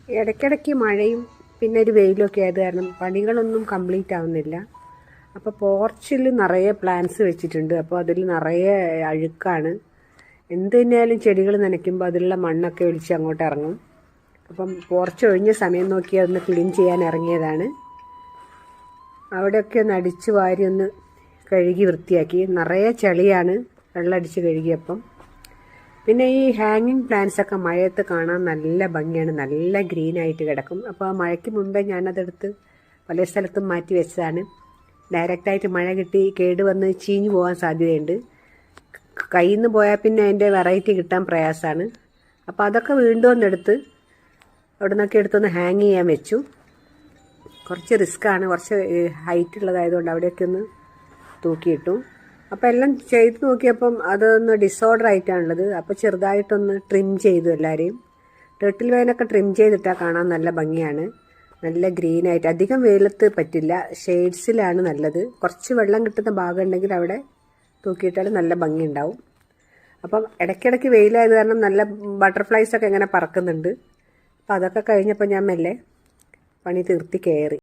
ഇടയ്ക്കിടയ്ക്ക് മഴയും പിന്നെ ഒരു വെയിലൊക്കെ ആയത് കാരണം പണികളൊന്നും കംപ്ലീറ്റ് ആവുന്നില്ല. അപ്പോൾ പോർച്ചിൽ നിറയെ പ്ലാന്റ്സ് വെച്ചിട്ടുണ്ട്. അപ്പോൾ അതിൽ നിറയെ അഴുക്കാണ്. എന്ത് തന്നെയായാലും ചെടികൾ നനയ്ക്കുമ്പോൾ അതിലുള്ള മണ്ണൊക്കെ ഒലിച്ച് അങ്ങോട്ട് ഇറങ്ങും. അപ്പം പോർച്ച് ഒഴിഞ്ഞ സമയം നോക്കി അതൊന്ന് ക്ലീൻ ചെയ്യാൻ ഇറങ്ങിയതാണ്. അവിടെയൊക്കെ ഒന്ന് അടിച്ച് വാരി ഒന്ന് കഴുകി വൃത്തിയാക്കി. നിറയെ ചെളിയാണ് വെള്ളമടിച്ച് കഴുകിയപ്പം. പിന്നെ ഈ ഹാങ്ങിങ് പ്ലാന്റ്സൊക്കെ മഴയത്ത് കാണാൻ നല്ല ഭംഗിയാണ്, നല്ല ഗ്രീനായിട്ട് കിടക്കും. അപ്പോൾ ആ മഴയ്ക്ക് മുമ്പേ ഞാനതെടുത്ത് പല സ്ഥലത്തും മാറ്റി വെച്ചതാണ്. ഡയറക്റ്റായിട്ട് മഴ കിട്ടി കേടുവന്ന് ചീഞ്ഞു പോകാൻ സാധ്യതയുണ്ട്. കയ്യിൽ നിന്ന് പോയാൽ പിന്നെ അതിൻ്റെ വെറൈറ്റി കിട്ടാൻ പ്രയാസമാണ്. അപ്പോൾ അതൊക്കെ വീണ്ടും ഒന്നെടുത്ത് അവിടെ നിന്നൊക്കെ എടുത്തൊന്ന് ഹാങ് ചെയ്യാൻ വെച്ചു. കുറച്ച് റിസ്ക്കാണ്, കുറച്ച് ഹൈറ്റ് ഉള്ളതായതുകൊണ്ട് അവിടെയൊക്കെ ഒന്ന് തൂക്കിയിട്ടു. അപ്പോൾ എല്ലാം ചെയ്ത് നോക്കിയപ്പം അതൊന്ന് ഡിസോർഡർ ആയിട്ടാണുള്ളത്. അപ്പോൾ ചെറുതായിട്ടൊന്ന് ട്രിം ചെയ്തു എല്ലാവരെയും. ടേർട്ടിൽ വൈനൊക്കെ ട്രിം ചെയ്തിട്ടാൽ കാണാൻ നല്ല ഭംഗിയാണ്, നല്ല ഗ്രീനായിട്ട്. അധികം വെയിലത്ത് പറ്റില്ല, ഷെയ്ഡ്സിലാണ് നല്ലത്. കുറച്ച് വെള്ളം കിട്ടുന്ന ഭാഗം ഉണ്ടെങ്കിൽ അവിടെ തൂക്കിയിട്ടാൽ നല്ല ഭംഗി ഉണ്ടാവും. അപ്പം ഇടയ്ക്കിടയ്ക്ക് വെയിലായത് കാരണം നല്ല ബട്ടർഫ്ലൈസൊക്കെ ഇങ്ങനെ പറക്കുന്നുണ്ട്. അപ്പോൾ അതൊക്കെ കഴിഞ്ഞപ്പോൾ ഞാൻ മെല്ലെ പണി തീർത്തി കയറി.